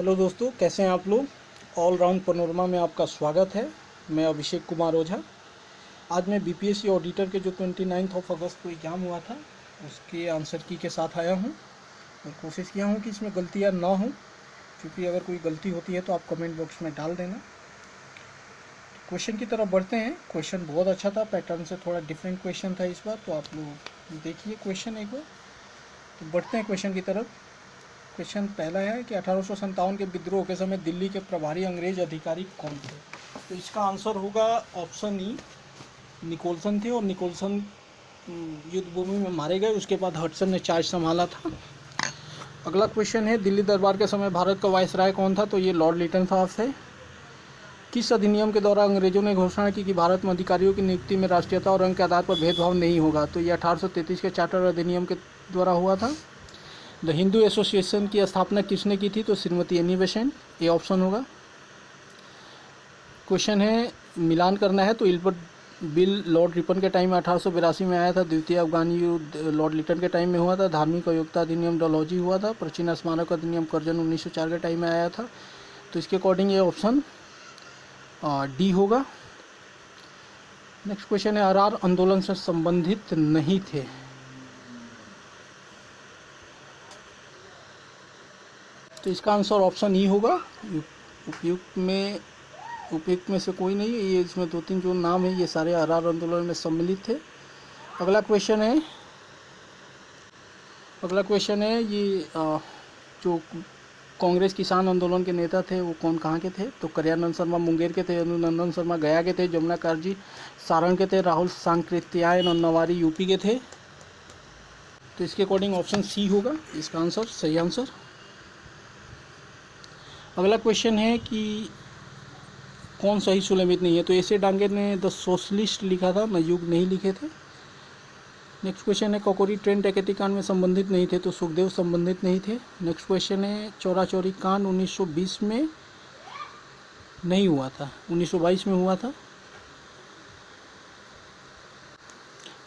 Hello दोस्तों, कैसे हैं आप लोग। ऑल राउंड पनोरमा में आपका स्वागत है। मैं अभिषेक कुमार ओझा। आज मैं बीपीएससी ऑडिटर के जो 29 अगस्त को एग्ज़ाम हुआ था उसके आंसर की के साथ आया हूं और कोशिश किया हूं कि इसमें गलतियां ना हो, क्योंकि अगर कोई गलती होती है तो आप कमेंट बॉक्स में डाल देना। क्वेश्चन की तरफ बढ़ते हैं। क्वेश्चन बहुत अच्छा था, पैटर्न से थोड़ा डिफरेंट क्वेश्चन था इस बार, तो आप लोग देखिए क्वेश्चन एक बार। तो बढ़ते हैं क्वेश्चन की तरफ। क्वेश्चन पहला है कि 1857 के विद्रोह के समय दिल्ली के प्रभारी अंग्रेज अधिकारी कौन थे। तो इसका आंसर होगा ऑप्शन ई, निकोलसन थे। और निकोलसन युद्ध भूमि में मारे गए, उसके बाद हडसन ने चार्ज संभाला था। अगला क्वेश्चन है, दिल्ली दरबार के समय भारत का वायसराय कौन था। तो ये लॉर्ड लिटन साहब थे। किस अधिनियम के द्वारा अंग्रेजों ने घोषणा की कि भारत में अधिकारियों की नियुक्ति में राष्ट्रीयता और रंग के आधार पर भेदभाव नहीं होगा। तो ये 1833 के चार्टर अधिनियम के द्वारा हुआ था। द हिंदू एसोसिएशन की स्थापना किसने की थी। तो श्रीमती एनी बेसेंट, ये ऑप्शन होगा। क्वेश्चन है, मिलान करना है। तो इल्बर्ट बिल लॉर्ड रिपन के टाइम में 1882 में आया था। द्वितीय अफगानी युद्ध लॉर्ड लिटन के टाइम में हुआ था। धार्मिक अयोग्यता अधिनियम डलहौजी हुआ था। प्राचीन स्मारक अधिनियम कर्जन 1904 के टाइम में आया था। तो इसके अकॉर्डिंग ये ऑप्शन डी होगा। नेक्स्ट क्वेश्चन है, आरआर आंदोलन से संबंधित नहीं थे। तो इसका आंसर ऑप्शन ई होगा। उपयुक्त में से कोई नहीं है। ये इसमें दो तीन जो नाम है ये सारे आरआर आंदोलन में सम्मिलित थे। अगला क्वेश्चन है ये जो कांग्रेस किसान आंदोलन के नेता थे वो कौन कहाँ के थे। तो करियानंद शर्मा मुंगेर के थे। अनुनंदन शर्मा गया के थे। जमुना कारजी सारण के थे। राहुल सांकृत्यायन और नवारी यूपी के थे। तो इसके अकॉर्डिंग ऑप्शन सी होगा इसका आंसर, सही आंसर। अगला क्वेश्चन है कि कौन सही सुलमित नहीं है। तो ऐसे डांगे ने द सोशलिस्ट लिखा था, नवयुग नहीं लिखे थे। नेक्स्ट क्वेश्चन है, ककोरी ट्रेन डकैती कांड में संबंधित नहीं थे। तो सुखदेव संबंधित नहीं थे। नेक्स्ट क्वेश्चन है, चौरा चौरी कांड 1920 में नहीं हुआ था, 1922 में हुआ था।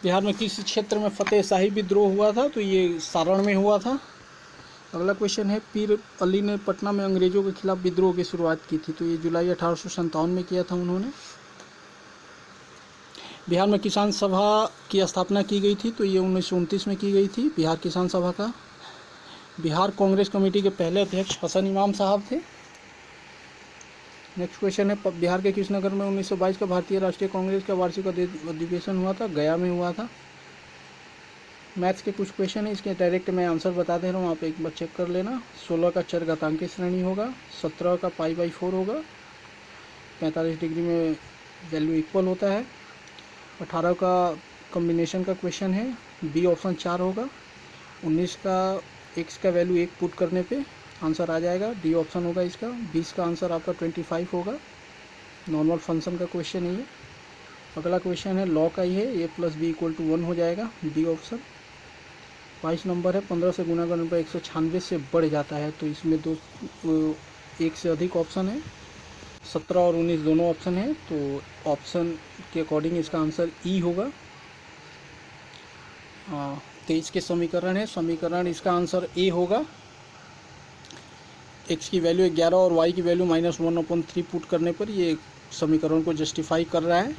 बिहार में किस क्षेत्र में फतेह शाही विद्रोह हुआ था। तो ये सारण में हुआ था। अगला क्वेश्चन है, पीर अली ने पटना में अंग्रेजों के खिलाफ विद्रोह की शुरुआत की थी। तो ये जुलाई 1857 में किया था उन्होंने। बिहार में किसान सभा की स्थापना की गई थी। तो ये 1929 में की गई थी बिहार किसान सभा का। बिहार कांग्रेस कमेटी के पहले अध्यक्ष हसन इमाम साहब थे। नेक्स्ट क्वेश्चन है, बिहार के किस नगर में 1922 का भारतीय राष्ट्रीय कांग्रेस का वार्षिक अधिवेशन हुआ था। गया में हुआ था। मैथ्स के कुछ क्वेश्चन है, इसके डायरेक्ट मैं आंसर बता दे रहा हूँ, आप एक बार चेक कर लेना। 16 का चरघातांकी श्रेणी होगा। 17 का पाई/4 होगा। 45 डिग्री में वैल्यू इक्वल होता है। 18 का कॉम्बिनेशन का क्वेश्चन है, बी ऑप्शन 4 होगा। 19 का एक्स का वैल्यू 1 पुट करने पे आंसर आ जाएगा, डी ऑप्शन होगा इसका। 20 का आंसर आपका 25 होगा। नॉर्मल फंक्शन का क्वेश्चन है ये। अगला क्वेश्चन है, लॉ का ही है, a+b=1 हो जाएगा, बी ऑप्शन। 22 नंबर है, 15 से गुना करने पर 196 से बढ़ जाता है। तो इसमें एक से अधिक ऑप्शन है। 17 और 19 दोनों ऑप्शन है। तो ऑप्शन के अकॉर्डिंग इसका आंसर ई होगा। 23 के समीकरण है, समीकरण इसका आंसर ए होगा। एक्स की वैल्यू 11 और वाई की वैल्यू -1/3 पुट करने पर ये समीकरण को जस्टिफाई कर रहा है।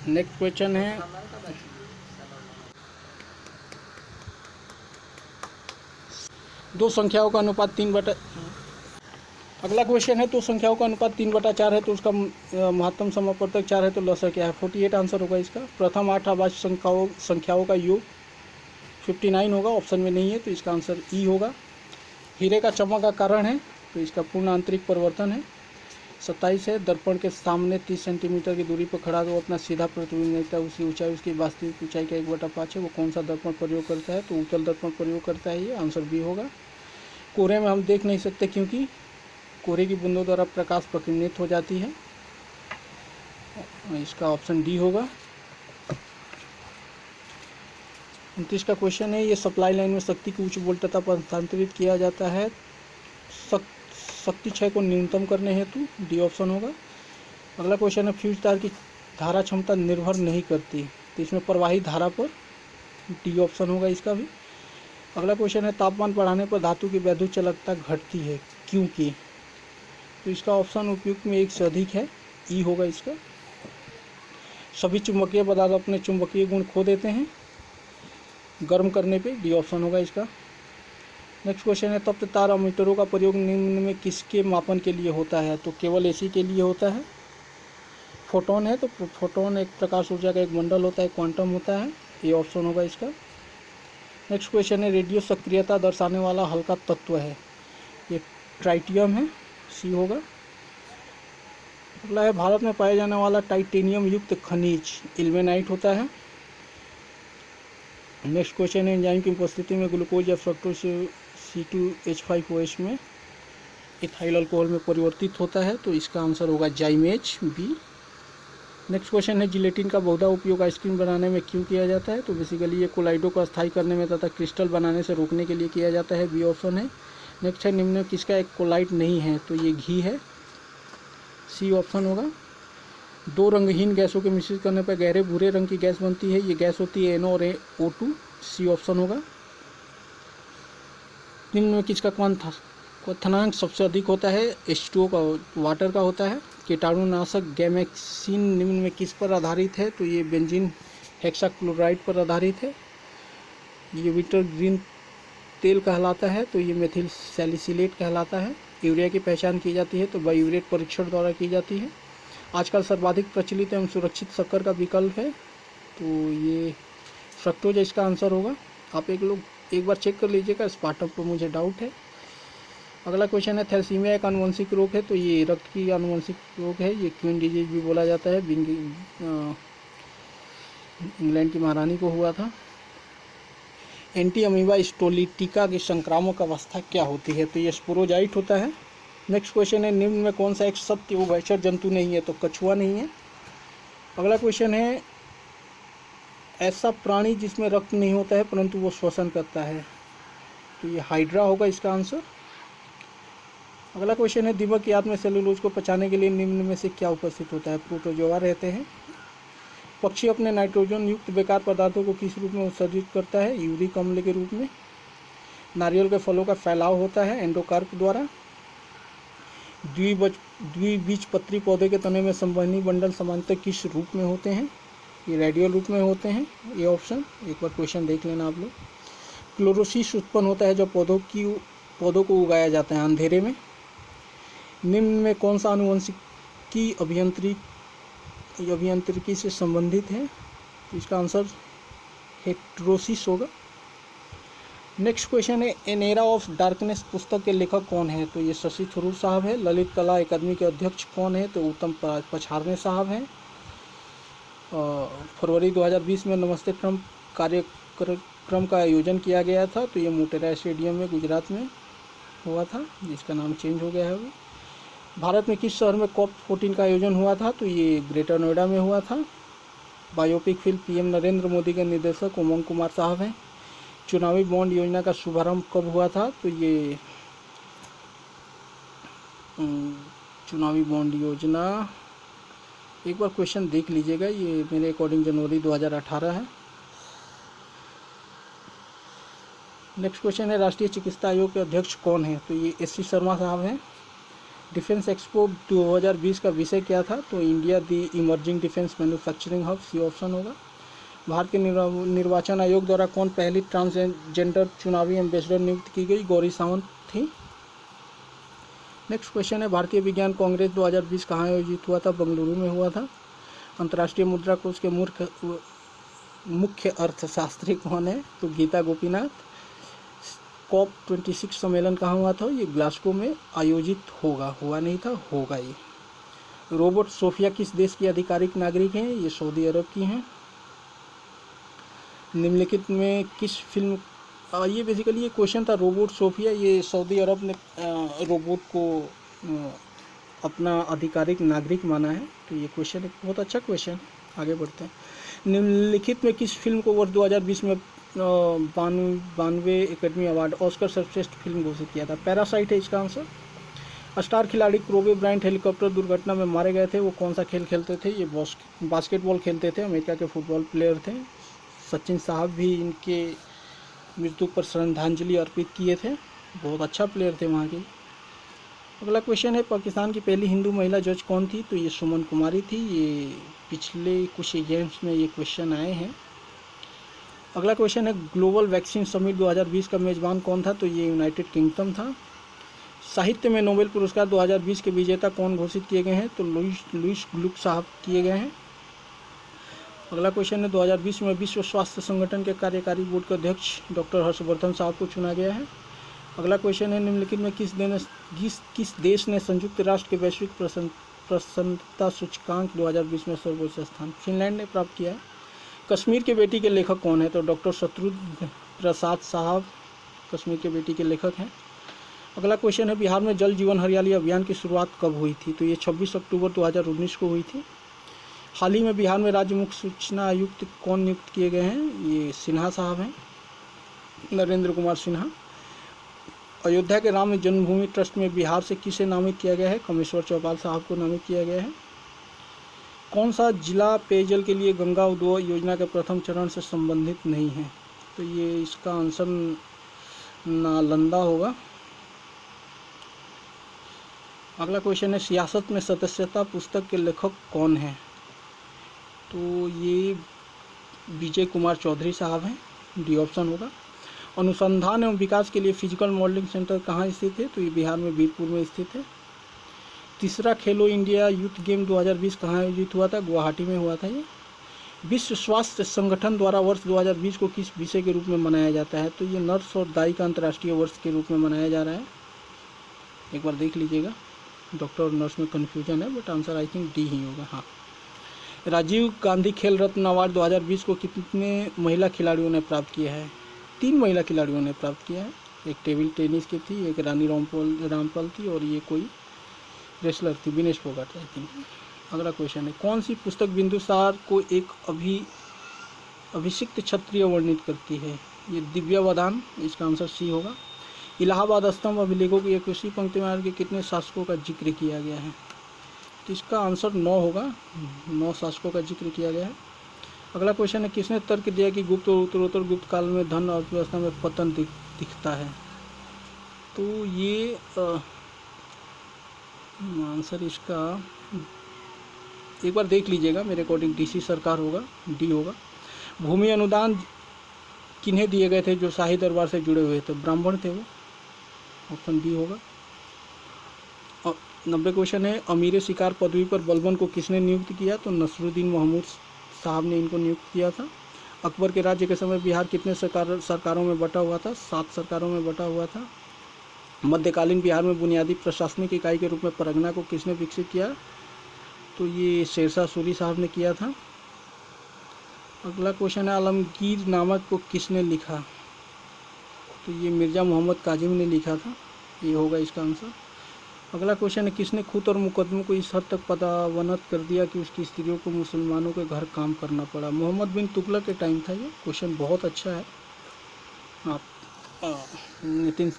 नेक्स्ट क्वेश्चन है, दो संख्याओं का अनुपात 3/। अगला क्वेश्चन है, तो संख्याओं का अनुपात 3/4 है तो उसका महत्तम समापवर्तक 4 है तो लसर क्या है। 48 आंसर होगा इसका। प्रथम 8 अभाज्य संख्याओं का योग 59 होगा, ऑप्शन में नहीं है तो इसका आंसर ई होगा। हीरे का चमक का कारण है तो इसका पूर्ण आंतरिक परिवर्तन है। 27 है, दर्पण के सामने 30 सेंटीमीटर की दूरी पर खड़ा वो अपना सीधा प्रतिबिंब देखता है, उसकी ऊंचाई उसकी वास्तविक ऊंचाई का 1/5 है। वो कौन सा दर्पण प्रयोग करता है। तो उत्तल दर्पण प्रयोग करता है, ये आंसर बी होगा। कोहरे में हम देख नहीं सकते क्योंकि कोहरे की बूंदों द्वारा प्रकाश प्रकीर्णित हो जाती है, इसका ऑप्शन डी होगा। 29 का क्वेश्चन है, ये सप्लाई लाइन में शक्ति की उच्च वोल्टता पर हस्तांतरित किया जाता है शक्ति क्षय को न्यूनतम करने हेतु, डी ऑप्शन होगा। अगला क्वेश्चन है, फ्यूज तार की धारा क्षमता निर्भर नहीं करती तो इसमें प्रवाही धारा पर, डी ऑप्शन होगा इसका भी। अगला क्वेश्चन है तापमान बढ़ाने पर धातु की वैद्युत चालकता घटती है क्योंकि, तो इसका ऑप्शन उपयुक्त में एक से अधिक है, ई होगा इसका। सभी चुंबकीय पदार्थ अपने चुंबकीय गुण खो देते हैं गर्म करने पे, डी ऑप्शन होगा इसका। नेक्स्ट क्वेश्चन है तप्त तार अमीटरों का प्रयोग निम्न में किसके मापन के लिए होता है, तो केवल एसी के लिए होता है। फोटोन है तो फोटोन एक प्रकाश ऊर्जा का एक मंडल होता है, क्वांटम होता है, ये ऑप्शन होगा इसका। नेक्स्ट क्वेश्चन है रेडियो सक्रियता दर्शाने वाला हल्का तत्व है, ये ट्राइटियम है, सी होगा। अगला है भारत में पाया जाने वाला टाइटेनियम युक्त खनिज इल्मेनाइट होता है। नेक्स्ट क्वेश्चन है एंजाइम की उपस्थिति में ग्लूकोज या फ्रक्टोज C2H5OH में इथाइल अल्कोहल में परिवर्तित होता है, तो इसका आंसर होगा जाइमेज, बी। नेक्स्ट क्वेश्चन है जिलेटिन का बहुधा उपयोग आइसक्रीम बनाने में क्यों किया जाता है, तो बेसिकली ये कोलाइडो को अस्थायी करने में तथा क्रिस्टल बनाने से रोकने के लिए किया जाता है, बी ऑप्शन है। नेक्स्ट है निम्न में किसका एक कोलाइड नहीं है, तो ये घी है, सी ऑप्शन होगा। दो रंगहीन गैसों के मिश्रित करने पर गहरे भूरे रंग की गैस बनती है, ये गैस होती है NO और O2, सी ऑप्शन होगा। निम्न में किसका क्वथनांक सबसे अधिक होता है, H2O का, वाटर का होता है। कीटाणुनाशक गैमेक्सिन निम्न में किस पर आधारित है, तो ये बेंजीन हेक्साक्लोराइड पर आधारित है। ये विंटर ग्रीन तेल कहलाता है, तो ये मेथिल सैलिसिलेट कहलाता है। यूरिया की पहचान की जाती है तो बायोरेट परीक्षण द्वारा की जाती है। आजकल सर्वाधिक प्रचलित एवं सुरक्षित शक्कर का विकल्प है, तो ये फ्रक्टोज इसका आंसर होगा। आप एक बार चेक कर लीजिएगा, स्पार्टम पर मुझे डाउट है। अगला क्वेश्चन है थैलेसीमिया एक आनुवंशिक रोग है, तो ये रक्त की आनुवंशिक रोग है, ये क्वीन डिजीज भी बोला जाता है, इंग्लैंड की महारानी को हुआ था। एंटी अमीबा स्टोलिटिका की संक्रामक अवस्था क्या होती है, तो ये स्पोरोजाइट होता है। नेक्स्ट क्वेश्चन है निम्न में कौन सा एक सत्य उभयचर जंतु नहीं है, तो कछुआ नहीं है। अगला क्वेश्चन है ऐसा प्राणी जिसमें रक्त नहीं होता है परंतु वो श्वसन करता है, तो ये हाइड्रा होगा इसका आंसर। अगला क्वेश्चन है दीमक की आंत में सेलुलोज को पचाने के लिए निम्न में से क्या उपस्थित होता है, प्रोटोजोआ रहते हैं। पक्षी अपने नाइट्रोजन युक्त बेकार पदार्थों को किस रूप में उत्सर्जित करता है, यूरिक अम्ल के रूप में। नारियल के फलों का फैलाव होता है एंडोकार्प द्वारा। द्विबीजपत्री पौधे के तने में संवहनी बंडल समांतर किस रूप में होते हैं, ये रेडियल रूप में होते हैं, ये ऑप्शन। एक बार क्वेश्चन देख लेना आप लोग। क्लोरोसिस उत्पन्न होता है जब पौधों को उगाया जाता है अंधेरे में। निम्न में कौन सा आनुवंशिकी अभियांत्रिकी से संबंधित है, तो इसका आंसर हेटेरोसिस होगा। नेक्स्ट क्वेश्चन है एन एरा ऑफ डार्कनेस पुस्तक के लेखक कौन है, तो ये शशि थरूर साहब है। ललित कला अकादमी के अध्यक्ष कौन है, तो उत्तम पछारने साहब हैं। फरवरी 2020 में नमस्ते ट्रंप कार्यक्रम का आयोजन किया गया था, तो ये मोटेरा स्टेडियम में गुजरात में हुआ था, जिसका नाम चेंज हो गया है अभी। भारत में किस शहर में COP14 का आयोजन हुआ था, तो ये ग्रेटर नोएडा में हुआ था। Biopic film PM Narendra Modi के निर्देशक उमंग कुमार साहब हैं। चुनावी बॉन्ड योजना का शुभारंभ कब हुआ था, तो ये चुनावी बॉन्ड योजना एक बार क्वेश्चन देख लीजिएगा, ये मेरे अकॉर्डिंग जनवरी 2018 है। नेक्स्ट क्वेश्चन है राष्ट्रीय चिकित्सा आयोग के अध्यक्ष कौन है, तो ये SC शर्मा साहब हैं। डिफेंस एक्सपो 2020 का विषय क्या था, तो India the emerging defence manufacturing hub, C option होगा। भारत के निर्वाचन आयोग द्वारा कौन पहली ट्रांसजेंडर चुनावी एम्बेसडर नियुक्त की गई, गौरी सावंत थी। नेक्स्ट क्वेश्चन है भारतीय विज्ञान कांग्रेस 2020 कहाँ आयोजित हुआ था, बेंगलुरु में हुआ था। अंतर्राष्ट्रीय मुद्रा कोष के मुख्य अर्थशास्त्री कौन है, तो गीता गोपीनाथ। COP26 सम्मेलन कहाँ हुआ था, ये ग्लासगो में आयोजित होगा, हुआ नहीं था, होगा ये। रोबोट सोफिया किस देश की आधिकारिक नागरिक हैं, ये सऊदी अरब की हैं। निम्नलिखित में किस फिल्म, ये बेसिकली ये क्वेश्चन था रोबोट सोफिया, ये सऊदी अरब ने रोबोट को अपना आधिकारिक नागरिक माना है, तो ये क्वेश्चन एक बहुत अच्छा क्वेश्चन है। आगे बढ़ते हैं। निम्नलिखित में किस फिल्म को वर्ष 2020 में 92वें एकेडमी अवार्ड ऑस्कर सर्वश्रेष्ठ फिल्म घोषित किया था, पैरासाइट है इसका आंसर। स्टार खिलाड़ी कोबे ब्रायंट हेलीकॉप्टर दुर्घटना में मारे गए थे, वो कौन सा खेल खेलते थे, ये बास्केटबॉल खेलते थे, अमेरिका के फुटबॉल प्लेयर थे। सचिन साहब भी इनके मृत्यु पर श्रद्धांजलि अर्पित किए थे। बहुत अच्छा प्लेयर थे वहाँ के। अगला क्वेश्चन है, पाकिस्तान की पहली हिंदू महिला जज कौन थी? तो ये सुमन कुमारी थी। ये पिछले कुछ गेम्स में ये क्वेश्चन आए हैं। अगला क्वेश्चन है, ग्लोबल वैक्सीन समिट 2020 का मेज़बान कौन था? तो ये यूनाइटेड किंगडम था। साहित्य में नोबेल पुरस्कार 2020 के विजेता कौन घोषित किए गए हैं? तो लुईस ग्लुक साहब किए गए हैं। अगला क्वेश्चन है, 2020 में विश्व स्वास्थ्य संगठन के कार्यकारी बोर्ड के अध्यक्ष डॉक्टर हर्षवर्धन साहब को चुना गया है। अगला क्वेश्चन है, निम्नलिखित में किस देश ने संयुक्त राष्ट्र के वैश्विक प्रसन्नता सूचकांक 2020 में सर्वोच्च स्थान? फिनलैंड ने प्राप्त किया है। कश्मीर के बेटी के लेखक कौन है? तो डॉक्टर शत्रुघ्न प्रसाद साहब कश्मीर के बेटी के लेखक हैं। अगला क्वेश्चन है, बिहार में जल जीवन हरियाली अभियान की शुरुआत कब हुई थी? तो ये 26 अक्टूबर 2019 को हुई थी। हाल ही में बिहार में राज्य मुख्य सूचना आयुक्त कौन नियुक्त किए गए हैं? ये सिन्हा साहब हैं, नरेंद्र कुमार सिन्हा। अयोध्या के राम जन्मभूमि ट्रस्ट में बिहार से किसे नामित किया गया है? कमेश्वर चौपाल साहब को नामित किया गया है। कौन सा जिला पेयजल के लिए गंगा उद्भव योजना के प्रथम चरण से संबंधित नहीं है? तो ये इसका आंसर नालंदा होगा। अगला क्वेश्चन है, सियासत में सदस्यता पुस्तक के लेखक कौन हैं? तो ये विजय कुमार चौधरी साहब हैं। डी ऑप्शन होगा। अनुसंधान एवं विकास के लिए फिजिकल मॉडलिंग सेंटर कहाँ स्थित है? तो ये बिहार में बीरपुर में स्थित है। तीसरा खेलो इंडिया यूथ गेम 2020 कहाँ आयोजित हुआ था? गुवाहाटी में हुआ था। ये विश्व स्वास्थ्य संगठन द्वारा वर्ष 2020 को किस विषय के रूप में मनाया जाता है? तो ये नर्स और दाई का अंतर्राष्ट्रीय वर्ष के रूप में मनाया जा रहा है। एक बार देख लीजिएगा, डॉक्टर और नर्स में कन्फ्यूजन है, but answer I think D ही होगा। हाँ। राजीव गांधी खेल रत्न अवार्ड 2020 को कितने महिला खिलाड़ियों ने प्राप्त किया है? 3 महिला खिलाड़ियों ने प्राप्त किया है। एक टेबल टेनिस की थी, एक रानी रामपाल थी, और ये कोई रेसलर थी, विनेश फोगाट आई थिंक। अगला क्वेश्चन है, कौन सी पुस्तक बिंदुसार को एक अभिषिक्त क्षत्रिय वर्णित करती है? ये दिव्यावधान, इसका आंसर सी होगा। इलाहाबाद स्तंभ अभिलेखों की 21वीं पंक्ति में के कितने शासकों का जिक्र किया गया है? तो इसका आंसर 9 होगा। 9 शासकों का जिक्र किया गया है। अगला क्वेश्चन है, किसने तर्क दिया कि गुप्त और उत्तरोत्तर गुप्त काल में धन अर्थव्यवस्था में पतन दिखता है? तो ये आंसर इसका एक बार देख लीजिएगा, मेरे अकॉर्डिंग डीसी सरकार होगा, डी होगा। भूमि अनुदान किन्हें दिए गए थे जो शाही दरबार से जुड़े हुए थे? ब्राह्मण थे वो, ऑप्शन बी होगा। 90 क्वेश्चन है, अमीर शिकार पदवी पर बलबन को किसने नियुक्त किया? तो नसरुद्दीन महमूद साहब ने इनको नियुक्त किया था। अकबर के राज्य के समय बिहार कितने सरकारों में बटा हुआ था? 7 सरकारों में बटा हुआ था। मध्यकालीन बिहार में बुनियादी प्रशासनिक इकाई के रूप में परगना को किसने विकसित किया? तो ये शेरशाह सूरी साहब ने किया था। अगला क्वेश्चन है, आलमगीर नामक को किसने लिखा? तो ये मिर्ज़ा मोहम्मद काजिम ने लिखा था। ये होगा इसका आंसर। अगला क्वेश्चन है, किसने खुद और मुकदमों को इस हद तक पदावनत कर दिया कि उसकी स्त्रियों को मुसलमानों के घर काम करना पड़ा? मोहम्मद बिन तुगलक के टाइम था ये। क्वेश्चन बहुत अच्छा है। आप नितिन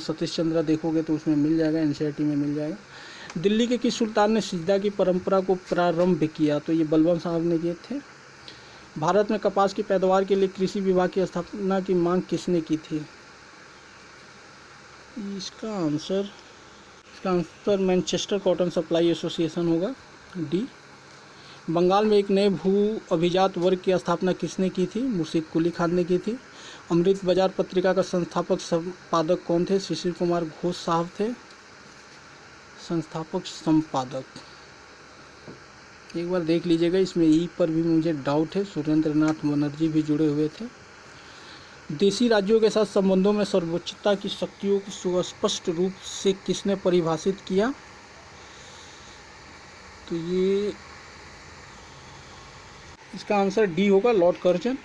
सतीश चंद्रा देखोगे तो उसमें मिल जाएगा, एनसीईआरटी में मिल जाएगा। दिल्ली के किस सुल्तान ने सिजदा की परंपरा को प्रारंभ किया? तो ये बलबन साहब ने किए थे। भारत में कपास की पैदावार के लिए कृषि विभाग की स्थापना की मांग किसने की थी? इसका answer Manchester cotton supply association होगा, डी। बंगाल में एक नए भू अभिजात वर्ग की स्थापना किसने की थी? मुर्शिद कुली खान ने की थी। अमृत बाजार पत्रिका का संस्थापक संपादक कौन थे? शिशिर कुमार घोष साहब थे संस्थापक संपादक। एक बार देख लीजिएगा, इसमें ई पर भी मुझे डाउट है, सुरेंद्र नाथ बनर्जी भी जुड़े हुए थे। देशी राज्यों के साथ संबंधों में सर्वोच्चता की शक्तियों को सुस्पष्ट रूप से किसने परिभाषित किया? तो ये इसका आंसर डी होगा, लॉर्ड कर्जन।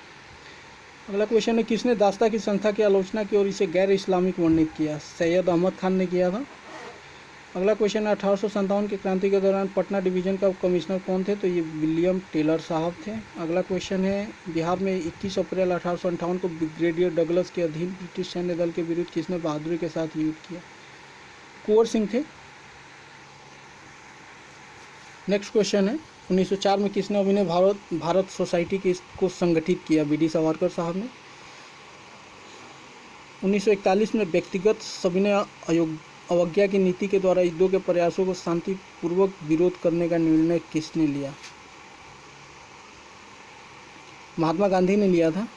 अगला क्वेश्चन है, किसने दास्ता की संस्था की आलोचना की और इसे गैर इस्लामिक वर्णित किया? सैयद अहमद खान ने किया था। अगला क्वेश्चन है, 1857 की क्रांति के दौरान पटना डिवीजन का कमिश्नर कौन थे? तो ये विलियम टेलर साहब थे। अगला क्वेश्चन है, बिहार में 21 अप्रैल 1858 को ब्रिगेडियर डगलस के अधीन ब्रिटिश सैन्य दल के विरुद्ध किसने बहादुरी के साथ युद्ध किया? कुंवर सिंह थे। नेक्स्ट क्वेश्चन है, 1904 में किसने अभिनव भारत सोसाइटी को संगठित किया? बी डी सावरकर साहब ने। 1941 में व्यक्तिगत सविनय अवज्ञा की नीति के द्वारा युद्धों के प्रयासों को शांतिपूर्वक विरोध करने का निर्णय किसने लिया? महात्मा गांधी ने लिया था।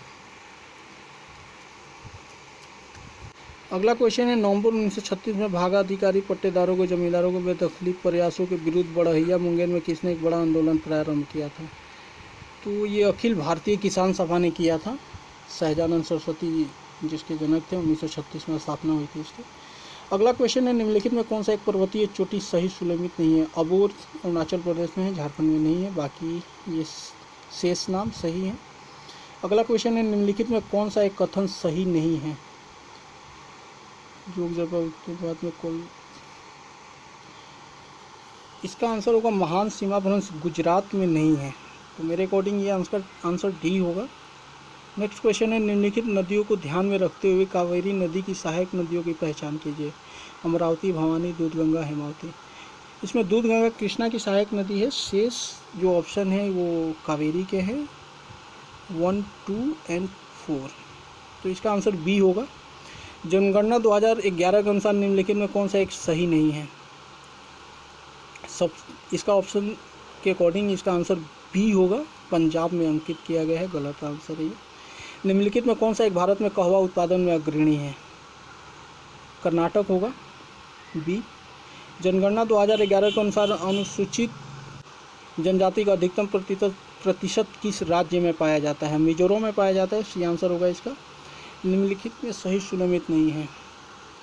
अगला क्वेश्चन है, नवंबर 1936 में भागा अधिकारी पट्टेदारों को जमींदारों को बेदखली प्रयासों के विरुद्ध बड़हिया मुंगेर में किसने एक बड़ा आंदोलन प्रारंभ किया था? तो ये अखिल भारतीय किसान सभा ने किया था। सहजानंद सरस्वती जिसके जनक थे, 1936 में स्थापना हुई थी उसकी। अगला क्वेश्चन है, निम्नलिखित में कौन सा एक पर्वतीय चोटी सही सुलेमित नहीं है? अबोर अरुणाचल प्रदेश में है, झारखंड में नहीं है, बाकी ये शेष नाम सही है। अगला क्वेश्चन है, निम्नलिखित में कौन सा एक कथन सही नहीं है? जोग जबर के बाद में कोई, इसका आंसर होगा महान सीमा भ्रंश गुजरात में नहीं है, तो मेरे अकॉर्डिंग ये आंसर डी होगा। नेक्स्ट क्वेश्चन है, निम्नलिखित नदियों को ध्यान में रखते हुए कावेरी नदी की सहायक नदियों की पहचान कीजिए। अमरावती, भवानी, दूधगंगा, हेमावती। इसमें दूधगंगा कृष्णा की सहायक नदी है। शेष जो ऑप्शन है वो कावेरी के हैं, 1, 2 और 4, तो इसका आंसर बी होगा। जनगणना 2011 के अनुसार निम्नलिखित में कौन सा एक सही नहीं है? सब इसका ऑप्शन के अकॉर्डिंग इसका आंसर बी होगा, पंजाब में अंकित किया गया है, गलत आंसर है। निम्नलिखित में कौन सा एक भारत में कहवा उत्पादन में अग्रणी है? कर्नाटक होगा, बी। जनगणना 2011 के अनुसार अनुसूचित जनजाति का अधिकतम प्रतिशत किस राज्य में पाया जाता है? मिजोरम में पाया जाता है, सी आंसर होगा इसका। निम्नलिखित में सही सुलमित नहीं है?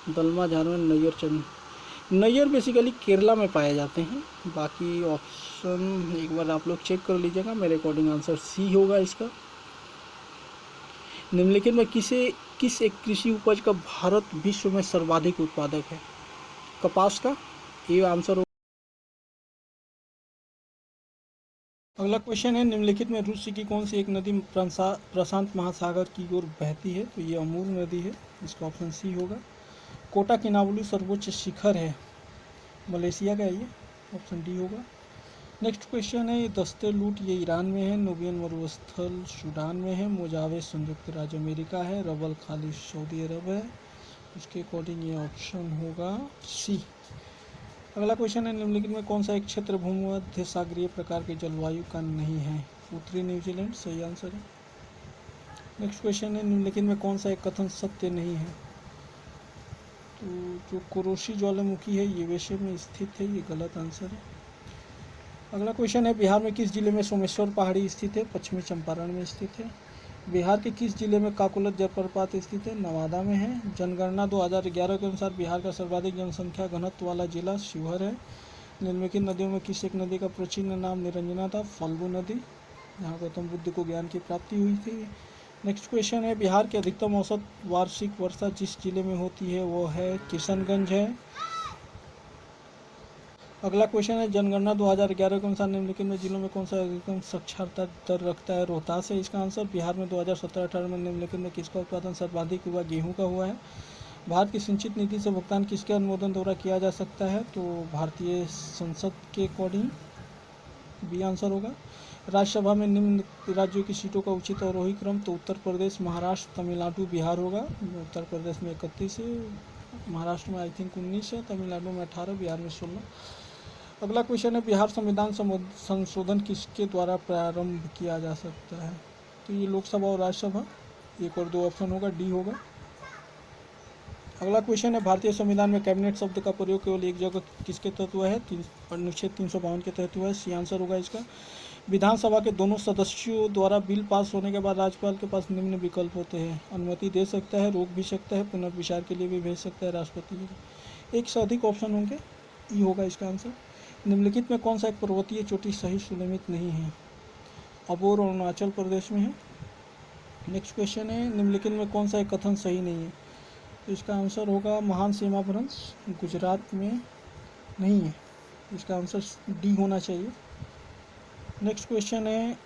दलमा, झारखंड, नैयर, चंद। नैयर बेसिकली केरला में पाए जाते हैं, बाकी ऑप्शन एक बार आप लोग चेक कर लीजिएगा। मेरे अकॉर्डिंग आंसर सी होगा इसका। निम्नलिखित में किस एक कृषि उपज का भारत विश्व में सर्वाधिक उत्पादक है? कपास का, ये आंसर होगा। अगला क्वेश्चन है, निम्नलिखित में रूस की कौन सी एक नदी प्रशांत महासागर की ओर बहती है? तो ये अमूर नदी है, इसका ऑप्शन सी होगा। कोटा किनावलू सर्वोच्च शिखर है, मलेशिया का, ये ऑप्शन डी होगा। नेक्स्ट क्वेश्चन है, दस्ते लूट ये ईरान में है, नुबियन मरुस्थल सूडान में है, मोजावे संयुक्त राज्य अमेरिका है, रबल खाली सऊदी अरब है, इसके अकॉर्डिंग ये ऑप्शन होगा सी। अगला क्वेश्चन है, निम्नलिखित में कौन सा एक क्षेत्र भूमध्य सागरीय प्रकार की जलवायु का नहीं है? उत्तरी न्यूजीलैंड, सही आंसर है। नेक्स्ट क्वेश्चन है, निम्नलिखित में कौन सा एक कथन सत्य नहीं है? तो जो कुरोशी ज्वालामुखी है यूएसए में स्थित है, ये गलत आंसर है। अगला क्वेश्चन है, बिहार में किस जिले में सोमेश्वर पहाड़ी स्थित है? पश्चिमी चंपारण में स्थित है। बिहार के किस जिले में काकोलत जलप्रपात स्थित है? नवादा में है। जनगणना 2011 के अनुसार बिहार का सर्वाधिक जनसंख्या घनत्व वाला जिला शिवहर है। निम्नलिखित नदियों में किस एक नदी का प्राचीन नाम निरंजना था? फल्गु नदी, जहाँ गौतम बुद्ध को ज्ञान की प्राप्ति हुई थी। नेक्स्ट क्वेश्चन है, बिहार की अधिकतम औसत वार्षिक वर्षा जिस जिले में होती है वो है किशनगंज है। अगला क्वेश्चन है, जनगणना 2011 के अनुसार निम्नलिखित में जिलों में कौन सा अधिकतम साक्षरता दर रखता है? रोहतास है इसका आंसर। बिहार में 2017-18 में निम्नलिखित में किसका उत्पादन सर्वाधिक हुआ? गेहूं का हुआ है। भारत की सिंचित नीति से भुगतान किसके अनुमोदन द्वारा किया जा सकता है? तो भारतीय संसद के अकॉर्डिंग बी आंसर होगा। राज्यसभा में निम्न राज्यों की सीटों का उचित अवरोही क्रम, तो उत्तर प्रदेश, महाराष्ट्र, तमिलनाडु, बिहार होगा। उत्तर प्रदेश में 31 है, महाराष्ट्र में आई थिंक 19 है, तमिलनाडु में 18, बिहार में 16। अगला क्वेश्चन है, बिहार संविधान संशोधन किसके द्वारा प्रारंभ किया जा सकता है? तो ये लोकसभा और राज्यसभा, एक और दो ऑप्शन होगा, डी होगा। अगला क्वेश्चन है, भारतीय संविधान में कैबिनेट शब्द का प्रयोग केवल एक जगह किसके तहत हुआ है? अनुच्छेद 352 के तहत हुआ है, सी आंसर होगा इसका। विधानसभा के दोनों सदस्यों द्वारा बिल पास होने के बाद राज्यपाल के पास निम्न विकल्प होते हैं: अनुमति दे सकता है, रोक भी सकता है, पुनर्विचार के लिए भी भेज सकता है राष्ट्रपति को। एक से अधिक ऑप्शन होंगे, ई होगा इसका आंसर। निम्नलिखित में कौन सा एक पर्वतीय चोटी सही सुलेमित नहीं है? अबोर अरुणाचल प्रदेश में है। नेक्स्ट क्वेश्चन है, निम्नलिखित में कौन सा एक कथन सही नहीं है? तो इसका आंसर होगा महान सीमा भ्रंश गुजरात में नहीं है, इसका आंसर डी होना चाहिए। नेक्स्ट क्वेश्चन है,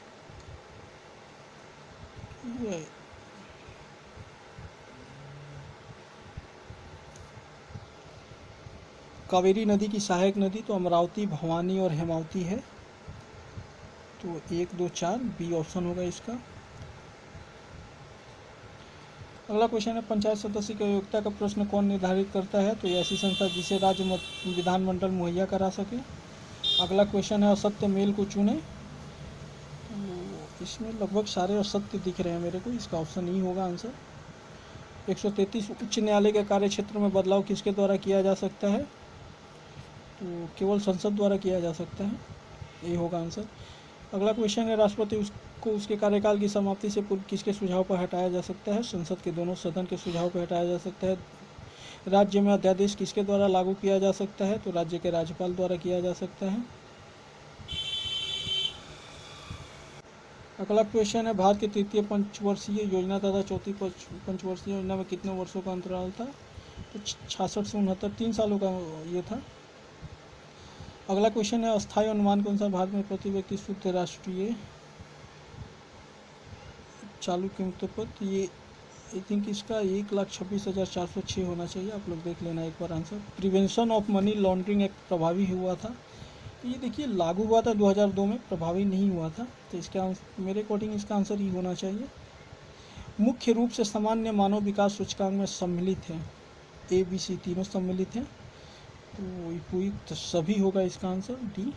कावेरी नदी की सहायक नदी, तो अमरावती, भवानी और हेमावती है, तो 1, 2, 4 बी ऑप्शन होगा इसका। अगला क्वेश्चन है, पंचायत सदस्य की योग्यता का प्रश्न कौन निर्धारित करता है? तो ये ऐसी संस्था जिसे राज्य विधानमंडल मुहैया करा सके। अगला क्वेश्चन है, असत्य मेल को चुने। तो इसमें लगभग सारे असत्य दिख रहे हैं मेरे को, इसका ऑप्शन ई होगा आंसर। 133 उच्च न्यायालय के कार्य क्षेत्र में बदलाव किसके द्वारा किया जा सकता है? तो केवल संसद द्वारा किया जा सकता है, ये होगा आंसर। अगला क्वेश्चन है, राष्ट्रपति उसको उसके कार्यकाल की समाप्ति से पूर्व किसके सुझाव पर हटाया जा सकता है? संसद के दोनों सदन के सुझाव पर हटाया जा सकता है। राज्य में अध्यादेश किसके द्वारा लागू किया जा सकता है? तो राज्य के राज्यपाल द्वारा किया जा सकता है। अगला क्वेश्चन है, भारत की तृतीय पंचवर्षीय योजना तथा चौथी पंचवर्षीय योजना में कितने वर्षों का अंतराल था? तो 66 से 69, 3 सालों का ये था। अगला क्वेश्चन है, अस्थायी अनुमान के अनुसार भारत में प्रति व्यक्ति शुद्ध राष्ट्रीय चालू कीमतों पर ये आई थिंक इसका 1,26,406 होना चाहिए। आप लोग देख लेना एक बार answer. Prevention of money laundering act प्रभावी हुआ था, तो ये देखिए लागू हुआ था 2002 में, प्रभावी नहीं हुआ था, तो इसका मेरे अकॉर्डिंग इसका आंसर ही होना चाहिए। मुख्य रूप से सामान्य मानव विकास सूचकांक में सम्मिलित है, ABC तीनों सम्मिलित हैं, तो उपयुक्त सभी होगा इसका आंसर डी।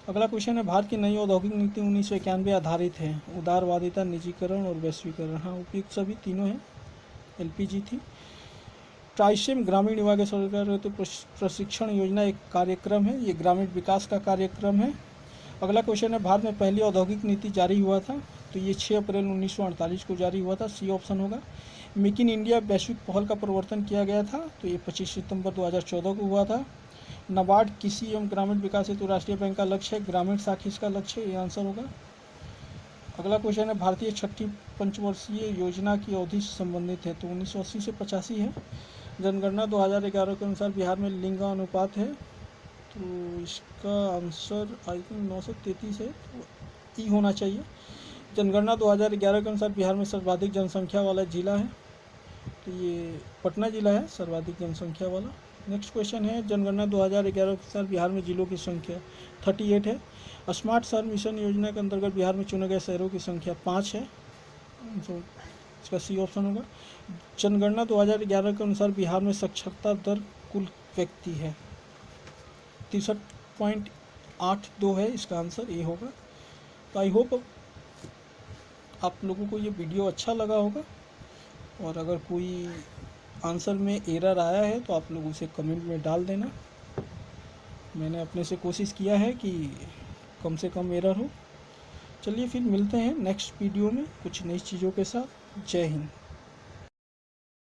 अगला क्वेश्चन है, भारत की नई औद्योगिक नीति 1991 आधारित है, उदारवादिता, निजीकरण और वैश्वीकरण। हाँ, उपयुक्त सभी तीनों हैं, LPG थी। ट्राइसेम ग्रामीण युवा के सरकार तो प्रशिक्षण योजना एक कार्यक्रम है, ये ग्रामीण विकास का कार्यक्रम है। अगला क्वेश्चन है, भारत में पहली औद्योगिक नीति जारी हुआ था, तो ये 6 अप्रैल 1948 को जारी हुआ था, सी ऑप्शन होगा। मेक इन इंडिया वैश्विक पहल का प्रवर्तन किया गया था, तो ये 25 सितंबर 2014 को हुआ था। नाबार्ड कृषि एवं ग्रामीण विकास हेतु राष्ट्रीय बैंक का लक्ष्य है, ग्रामीण शाखा इसका लक्ष्य है, ये आंसर होगा। अगला क्वेश्चन है, भारतीय छठी पंचवर्षीय योजना की अवधि से संबंधित है, तो 1980 से 85 है। जनगणना 2011 के अनुसार बिहार में लिंगानुपात है, तो इसका आंसर आई थिंक 933 है, तो ई होना चाहिए। जनगणना 2011 के अनुसार बिहार में सर्वाधिक जनसंख्या वाला जिला है, तो ये पटना जिला है सर्वाधिक जनसंख्या वाला। नेक्स्ट क्वेश्चन है, जनगणना 2011 के अनुसार बिहार में जिलों की संख्या 38 है। स्मार्ट शहर मिशन योजना के अंतर्गत बिहार में चुने गए शहरों की संख्या 5 है, तो इसका सी ऑप्शन होगा। जनगणना 2011 के अनुसार बिहार में साक्षरता दर कुल व्यक्ति है 63.82 है, इसका आंसर ये होगा। तो आई होप आप लोगों को ये वीडियो अच्छा लगा होगा, और अगर कोई आंसर में एरर आया है तो आप लोग उसे कमेंट में डाल देना। मैंने अपने से कोशिश किया है कि कम से कम एरर हो। चलिए फिर मिलते हैं नेक्स्ट वीडियो में कुछ नई चीज़ों के साथ। जय हिंद।